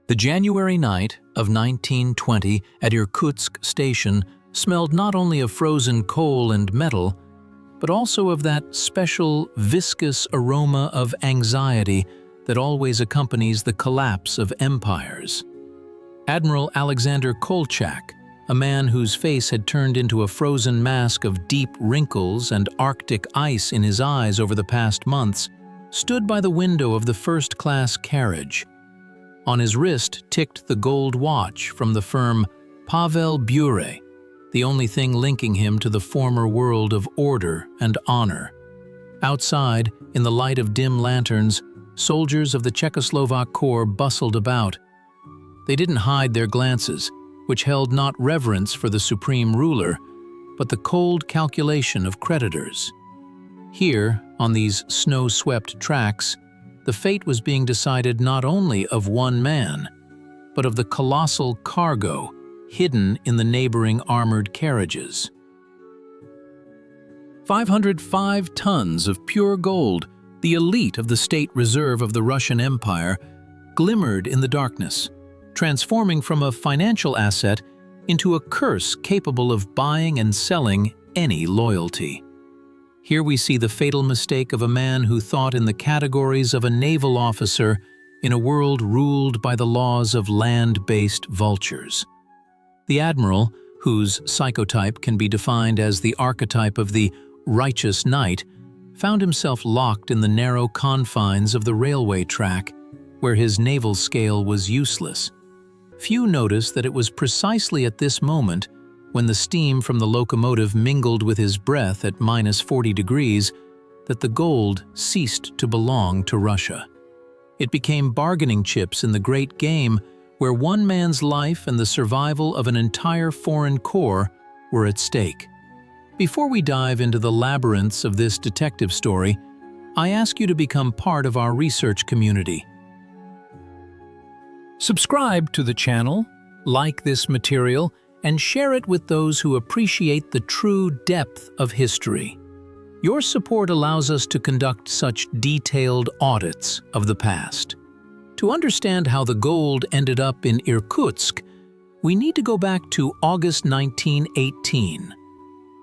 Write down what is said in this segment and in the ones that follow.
The January night of 1920 at Irkutsk station smelled not only of frozen coal and metal, but also of that special viscous aroma of anxiety that always accompanies the collapse of empires. Admiral Alexander Kolchak, a man whose face had turned into a frozen mask of deep wrinkles and Arctic ice in his eyes over the past months, stood by the window of the first-class carriage. On his wrist ticked the gold watch from the firm Pavel Bure, the only thing linking him to the former world of order and honor. Outside, in the light of dim lanterns, soldiers of the Czechoslovak Corps bustled about. They didn't hide their glances, which held not reverence for the supreme ruler, but the cold calculation of creditors. Here, on these snow-swept tracks, the fate was being decided not only of one man, but of the colossal cargo hidden in the neighboring armored carriages. 505 tons of pure gold, the elite of the state reserve of the Russian Empire, glimmered in the darkness, transforming from a financial asset into a curse capable of buying and selling any loyalty. Here we see the fatal mistake of a man who thought in the categories of a naval officer in a world ruled by the laws of land-based vultures. The admiral, whose psychotype can be defined as the archetype of the righteous knight, found himself locked in the narrow confines of the railway track, where his naval scale was useless. Few noticed that it was precisely at this moment, when the steam from the locomotive mingled with his breath at -40 degrees, that the gold ceased to belong to Russia. It became bargaining chips in the great game where one man's life and the survival of an entire foreign corps were at stake. Before we dive into the labyrinths of this detective story, I ask you to become part of our research community. Subscribe to the channel, like this material, and share it with those who appreciate the true depth of history. Your support allows us to conduct such detailed audits of the past. To understand how the gold ended up in Irkutsk, we need to go back to August 1918.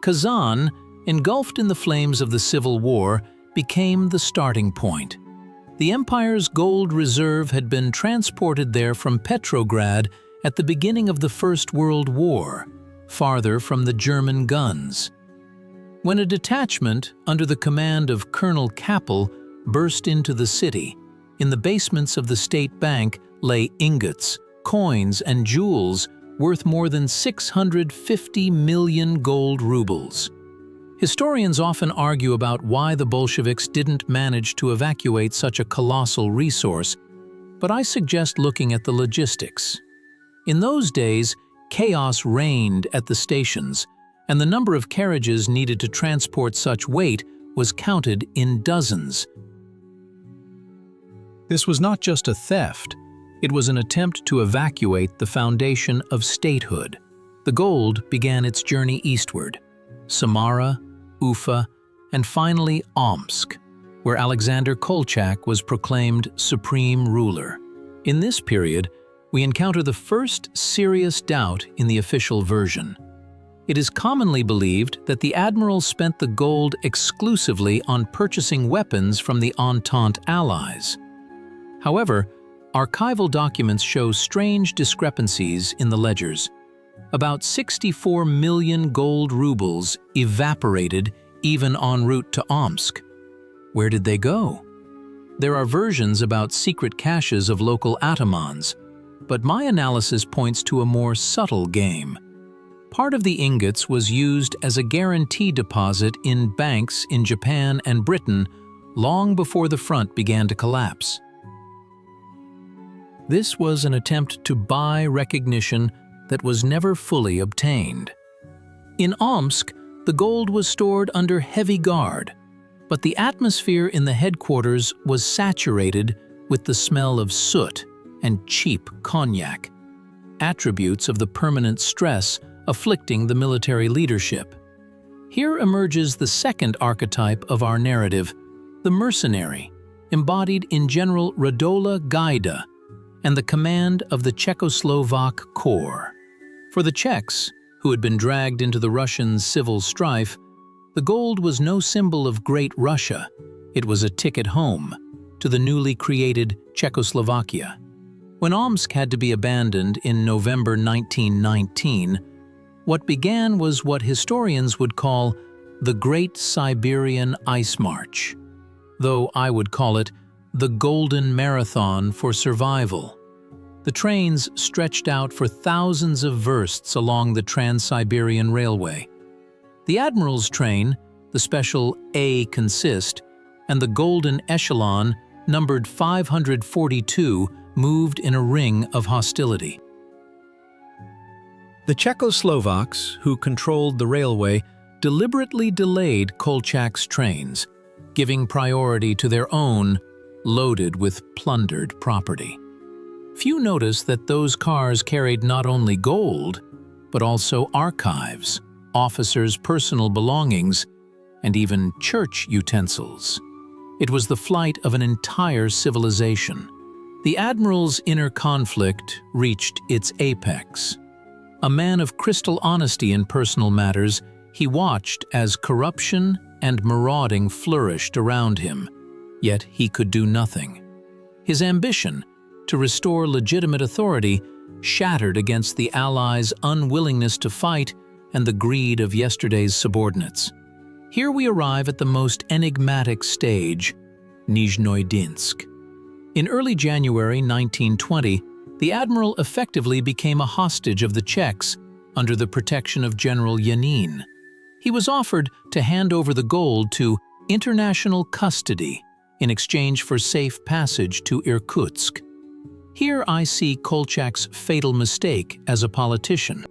Kazan, engulfed in the flames of the Civil War, became the starting point. The empire's gold reserve had been transported there from Petrograd at the beginning of the First World War, farther from the German guns. When a detachment under the command of Colonel Kappel burst into the city, in the basements of the state bank lay ingots, coins, and jewels worth more than 650 million gold rubles. Historians often argue about why the Bolsheviks didn't manage to evacuate such a colossal resource, but I suggest looking at the logistics. In those days, chaos reigned at the stations, and the number of carriages needed to transport such weight was counted in dozens. This was not just a theft, it was an attempt to evacuate the foundation of statehood. The gold began its journey eastward, Samara, Ufa, and finally Omsk, where Alexander Kolchak was proclaimed supreme ruler. In this period, we encounter the first serious doubt in the official version. It is commonly believed that the admiral spent the gold exclusively on purchasing weapons from the Entente allies. However, archival documents show strange discrepancies in the ledgers. About 64 million gold rubles evaporated even en route to Omsk. Where did they go? There are versions about secret caches of local atamans, but my analysis points to a more subtle game. Part of the ingots was used as a guarantee deposit in banks in Japan and Britain long before the front began to collapse. This was an attempt to buy recognition that was never fully obtained. In Omsk, the gold was stored under heavy guard, but the atmosphere in the headquarters was saturated with the smell of soot and cheap cognac, attributes of the permanent stress afflicting the military leadership. Here emerges the second archetype of our narrative, the mercenary, embodied in General Radola Gaida, and the command of the Czechoslovak Corps. For the Czechs, who had been dragged into the Russian civil strife, the gold was no symbol of Great Russia. It was a ticket home to the newly created Czechoslovakia. When Omsk had to be abandoned in November 1919, what began was what historians would call the Great Siberian Ice March, though I would call it the Golden Marathon for survival. The trains stretched out for thousands of versts along the Trans-Siberian Railway. The Admiral's train, the special A consist, and the Golden Echelon, numbered 542, moved in a ring of hostility. The Czechoslovaks, who controlled the railway, deliberately delayed Kolchak's trains, giving priority to their own, loaded with plundered property. Few noticed that those cars carried not only gold, but also archives, officers' personal belongings, and even church utensils. It was the flight of an entire civilization. The Admiral's inner conflict reached its apex. A man of crystal honesty in personal matters, he watched as corruption and marauding flourished around him, yet he could do nothing. His ambition to restore legitimate authority shattered against the Allies' unwillingness to fight and the greed of yesterday's subordinates. Here we arrive at the most enigmatic stage, Nizhnoye-Dinsk. In early January 1920, the Admiral effectively became a hostage of the Czechs under the protection of General Yanin. He was offered to hand over the gold to international custody in exchange for safe passage to Irkutsk. Here I see Kolchak's fatal mistake as a politician.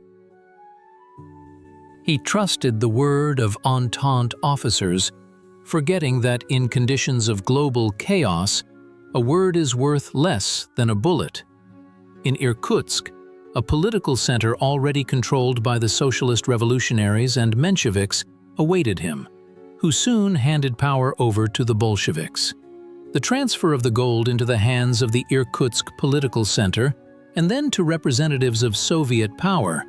He trusted the word of Entente officers, forgetting that in conditions of global chaos, a word is worth less than a bullet. In Irkutsk, a political center already controlled by the socialist revolutionaries and Mensheviks awaited him, who soon handed power over to the Bolsheviks. The transfer of the gold into the hands of the Irkutsk political center and then to representatives of Soviet power.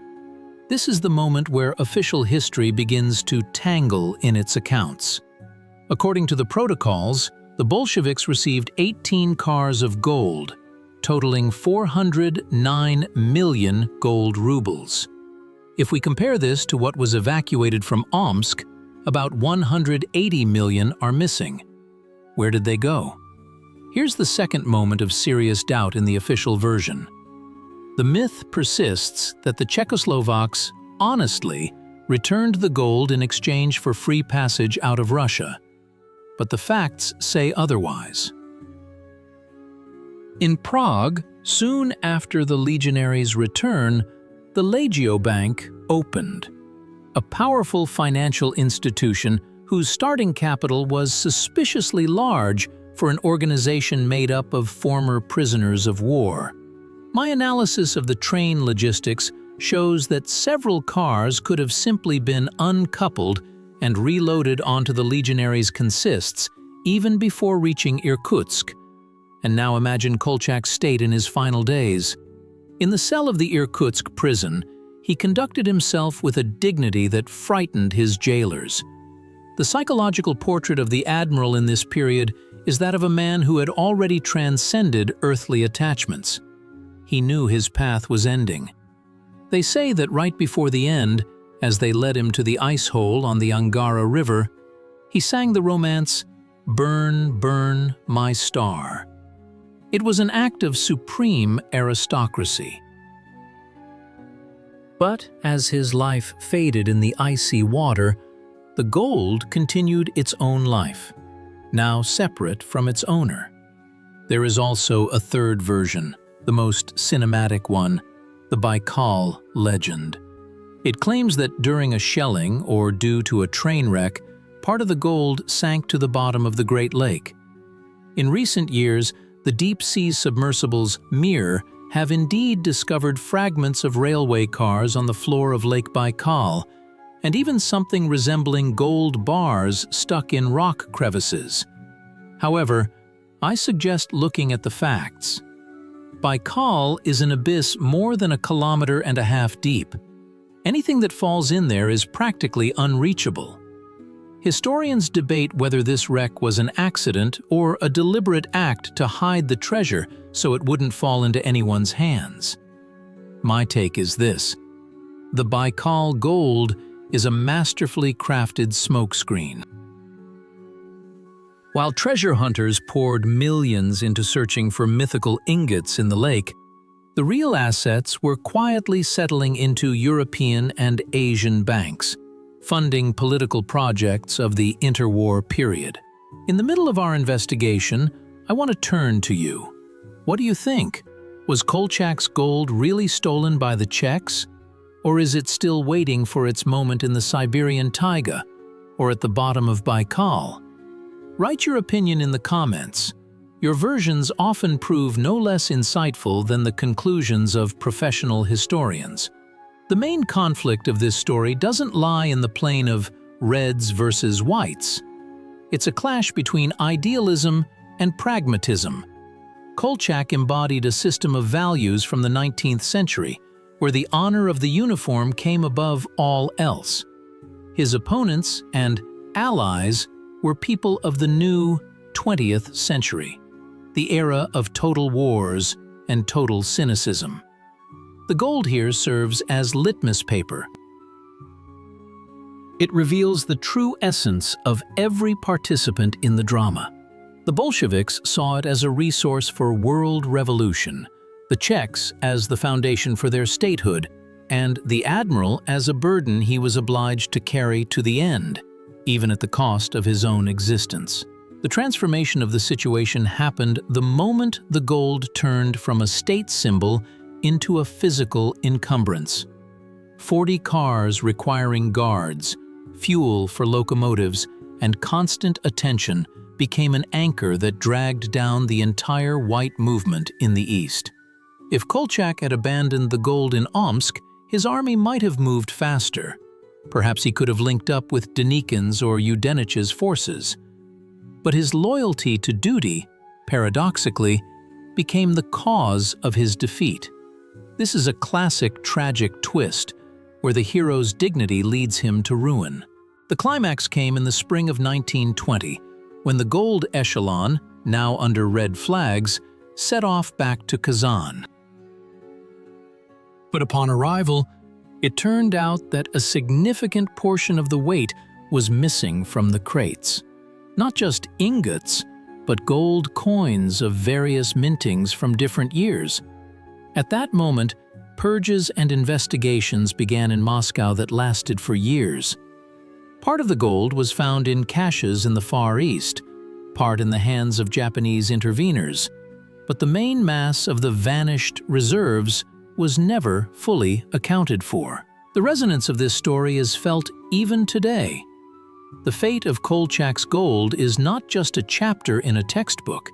This is the moment where official history begins to tangle in its accounts. According to the protocols, the Bolsheviks received 18 cars of gold, totaling 409 million gold rubles. If we compare this to what was evacuated from Omsk, about 180 million are missing. Where did they go? Here's the second moment of serious doubt in the official version. The myth persists that the Czechoslovaks honestly returned the gold in exchange for free passage out of Russia, but the facts say otherwise. In Prague, soon after the legionaries' return, the Legiobank opened, a powerful financial institution whose starting capital was suspiciously large for an organization made up of former prisoners of war. My analysis of the train logistics shows that several cars could have simply been uncoupled and reloaded onto the legionaries' consists even before reaching Irkutsk. And now imagine Kolchak's state in his final days. In the cell of the Irkutsk prison, he conducted himself with a dignity that frightened his jailers. The psychological portrait of the Admiral in this period is that of a man who had already transcended earthly attachments. He knew his path was ending. They say that right before the end, as they led him to the ice hole on the Angara River, he sang the romance, "Burn, Burn, My Star." It was an act of supreme aristocracy. But as his life faded in the icy water, the gold continued its own life, now separate from its owner. There is also a third version, the most cinematic one, the Baikal legend. It claims that during a shelling or due to a train wreck, part of the gold sank to the bottom of the Great Lake. In recent years, the deep-sea submersibles Mir have indeed discovered fragments of railway cars on the floor of Lake Baikal, and even something resembling gold bars stuck in rock crevices. However, I suggest looking at the facts. Baikal is an abyss more than 1.5 kilometers deep. Anything that falls in there is practically unreachable. Historians debate whether this wreck was an accident or a deliberate act to hide the treasure so it wouldn't fall into anyone's hands. My take is this: the Baikal gold is a masterfully crafted smokescreen. While treasure hunters poured millions into searching for mythical ingots in the lake, the real assets were quietly settling into European and Asian banks, funding political projects of the interwar period. In the middle of our investigation, I want to turn to you. What do you think? Was Kolchak's gold really stolen by the Czechs? Or is it still waiting for its moment in the Siberian taiga or at the bottom of Baikal? Write your opinion in the comments. Your versions often prove no less insightful than the conclusions of professional historians. The main conflict of this story doesn't lie in the plane of reds versus whites. It's a clash between idealism and pragmatism. Kolchak embodied a system of values from the 19th century, where the honor of the uniform came above all else. His opponents and allies were people of the new 20th century, the era of total wars and total cynicism. The gold here serves as litmus paper. It reveals the true essence of every participant in the drama. The Bolsheviks saw it as a resource for world revolution, the Czechs as the foundation for their statehood, and the Admiral as a burden he was obliged to carry to the end, even at the cost of his own existence. The transformation of the situation happened the moment the gold turned from a state symbol into a physical encumbrance. 40 cars requiring guards, fuel for locomotives, and constant attention became an anchor that dragged down the entire white movement in the east. If Kolchak had abandoned the gold in Omsk, his army might have moved faster. Perhaps he could have linked up with Denikin's or Udenich's forces. But his loyalty to duty, paradoxically, became the cause of his defeat. This is a classic tragic twist, where the hero's dignity leads him to ruin. The climax came in the spring of 1920, when the gold echelon, now under red flags, set off back to Kazan. But upon arrival, it turned out that a significant portion of the weight was missing from the crates. Not just ingots, but gold coins of various mintings from different years. At that moment, purges and investigations began in Moscow that lasted for years. Part of the gold was found in caches in the Far East, part in the hands of Japanese interveners, but the main mass of the vanished reserves was never fully accounted for. The resonance of this story is felt even today. The fate of Kolchak's gold is not just a chapter in a textbook.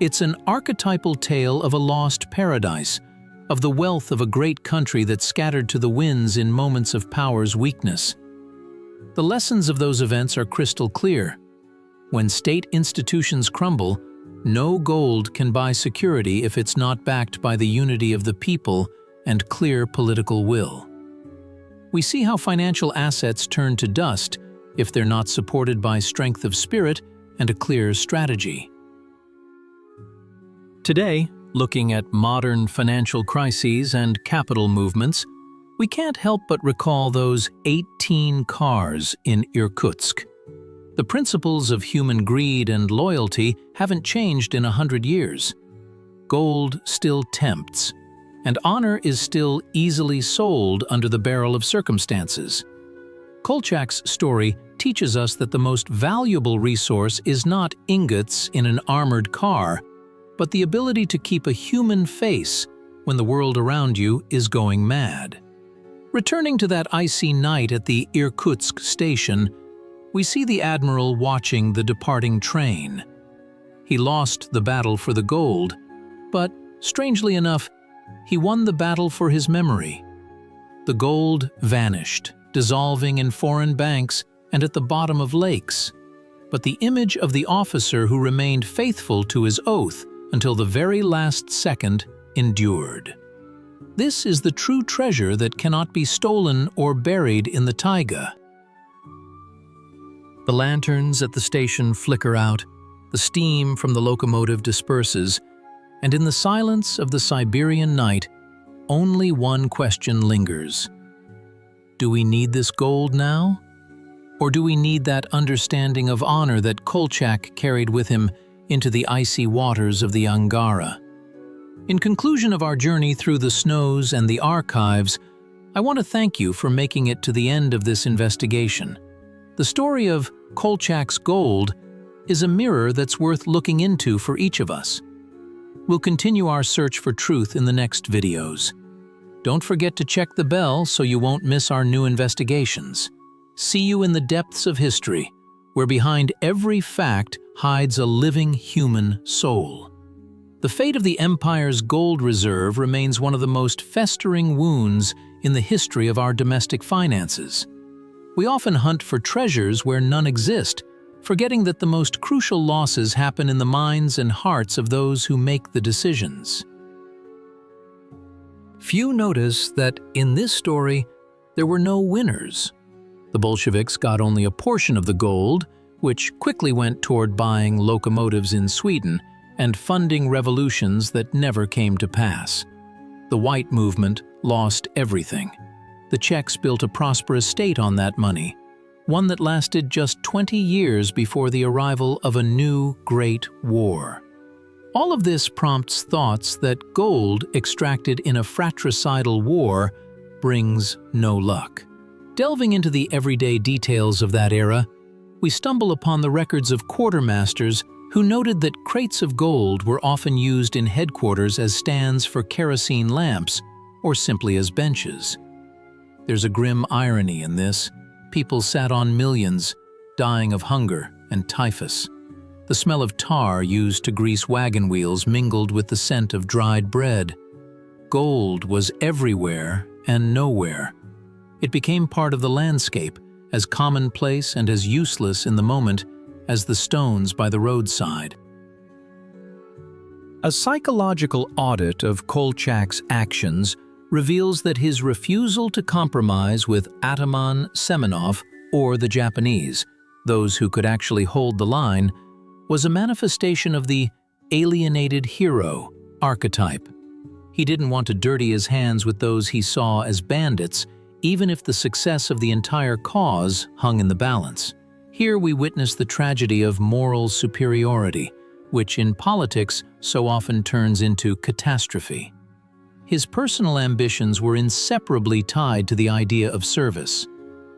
It's an archetypal tale of a lost paradise, of the wealth of a great country that scattered to the winds in moments of power's weakness. The lessons of those events are crystal clear. When state institutions crumble, no gold can buy security if it's not backed by the unity of the people and clear political will. We see how financial assets turn to dust if they're not supported by strength of spirit and a clear strategy. Today, looking at modern financial crises and capital movements, we can't help but recall those 18 cars in Irkutsk. The principles of human greed and loyalty haven't changed in 100 years. Gold still tempts, and honor is still easily sold under the barrel of circumstances. Kolchak's story teaches us that the most valuable resource is not ingots in an armored car, but the ability to keep a human face when the world around you is going mad. Returning to that icy night at the Irkutsk station, we see the Admiral watching the departing train. He lost the battle for the gold, but, strangely enough, he won the battle for his memory. The gold vanished, dissolving in foreign banks and at the bottom of lakes. But the image of the officer who remained faithful to his oath until the very last second endured. This is the true treasure that cannot be stolen or buried in the taiga. The lanterns at the station flicker out, the steam from the locomotive disperses, and in the silence of the Siberian night, only one question lingers. Do we need this gold now? Or do we need that understanding of honor that Kolchak carried with him into the icy waters of the Angara? In conclusion of our journey through the snows and the archives, I want to thank you for making it to the end of this investigation. The story of Kolchak's gold is a mirror that's worth looking into for each of us. We'll continue our search for truth in the next videos. Don't forget to check the bell so you won't miss our new investigations. See you in the depths of history, where behind every fact hides a living human soul. The fate of the empire's gold reserve remains one of the most festering wounds in the history of our domestic finances. We often hunt for treasures where none exist, forgetting that the most crucial losses happen in the minds and hearts of those who make the decisions. Few notice that in this story, there were no winners. The Bolsheviks got only a portion of the gold, which quickly went toward buying locomotives in Sweden and funding revolutions that never came to pass. The White Movement lost everything. The Czechs built a prosperous state on that money, one that lasted just 20 years before the arrival of a new Great War. All of this prompts thoughts that gold extracted in a fratricidal war brings no luck. Delving into the everyday details of that era, we stumble upon the records of quartermasters who noted that crates of gold were often used in headquarters as stands for kerosene lamps or simply as benches. There's a grim irony in this. People sat on millions, dying of hunger and typhus. The smell of tar used to grease wagon wheels mingled with the scent of dried bread. Gold was everywhere and nowhere. It became part of the landscape, as commonplace and as useless in the moment as the stones by the roadside. A psychological audit of Kolchak's actions reveals that his refusal to compromise with Ataman Semenov or the Japanese, those who could actually hold the line, was a manifestation of the alienated hero archetype. He didn't want to dirty his hands with those he saw as bandits, even if the success of the entire cause hung in the balance. Here we witness the tragedy of moral superiority, which in politics so often turns into catastrophe. His personal ambitions were inseparably tied to the idea of service,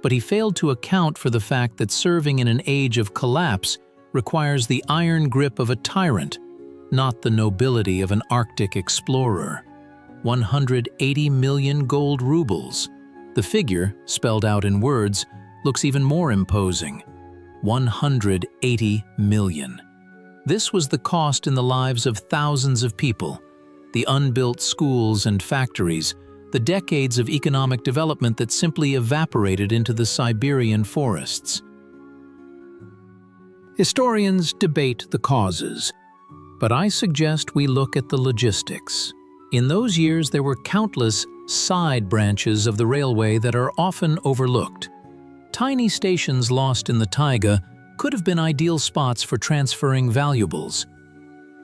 but he failed to account for the fact that serving in an age of collapse requires the iron grip of a tyrant, not the nobility of an Arctic explorer. 180 million gold rubles. The figure, spelled out in words, looks even more imposing. 180 million. This was the cost in the lives of thousands of people, the unbuilt schools and factories, the decades of economic development that simply evaporated into the Siberian forests. Historians debate the causes, but I suggest we look at the logistics. In those years, there were countless side branches of the railway that are often overlooked. Tiny stations lost in the taiga could have been ideal spots for transferring valuables.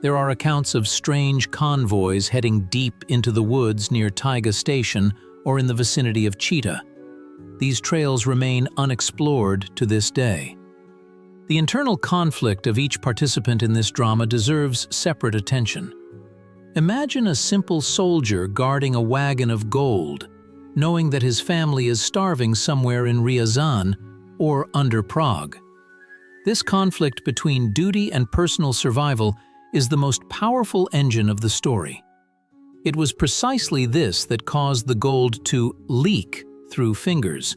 There are accounts of strange convoys heading deep into the woods near Taiga Station or in the vicinity of Chita. These trails remain unexplored to this day. The internal conflict of each participant in this drama deserves separate attention. Imagine a simple soldier guarding a wagon of gold, knowing that his family is starving somewhere in Ryazan or under Prague. This conflict between duty and personal survival is the most powerful engine of the story. It was precisely this that caused the gold to leak through fingers.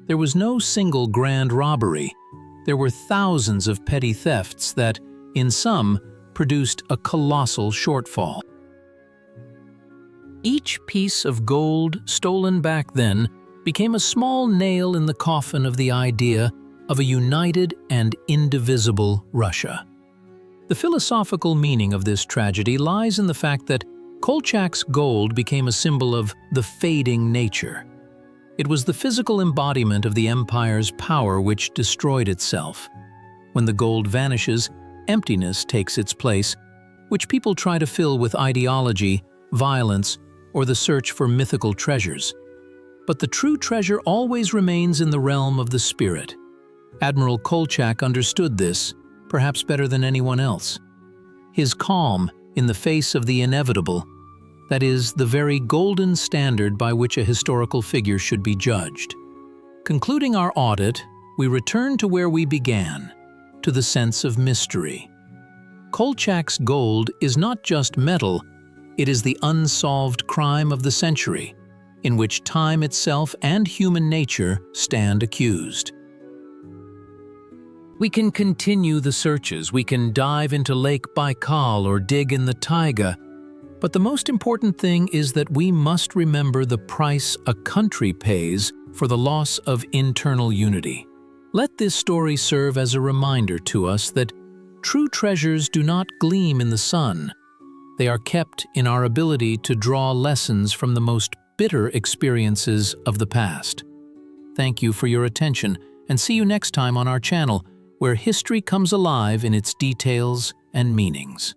There was no single grand robbery. There were thousands of petty thefts that, in some, produced a colossal shortfall. Each piece of gold stolen back then became a small nail in the coffin of the idea of a united and indivisible Russia. The philosophical meaning of this tragedy lies in the fact that Kolchak's gold became a symbol of the fading nature. It was the physical embodiment of the empire's power which destroyed itself. When the gold vanishes, emptiness takes its place, which people try to fill with ideology, violence, or the search for mythical treasures. But the true treasure always remains in the realm of the spirit. Admiral Kolchak understood this, perhaps better than anyone else. His calm in the face of the inevitable, that is, the very golden standard by which a historical figure should be judged. Concluding our audit, we return to where we began, to the sense of mystery. Kolchak's gold is not just metal, it is the unsolved crime of the century, in which time itself and human nature stand accused. We can continue the searches, we can dive into Lake Baikal or dig in the taiga, but the most important thing is that we must remember the price a country pays for the loss of internal unity. Let this story serve as a reminder to us that true treasures do not gleam in the sun. They are kept in our ability to draw lessons from the most bitter experiences of the past. Thank you for your attention, and see you next time on our channel, where history comes alive in its details and meanings.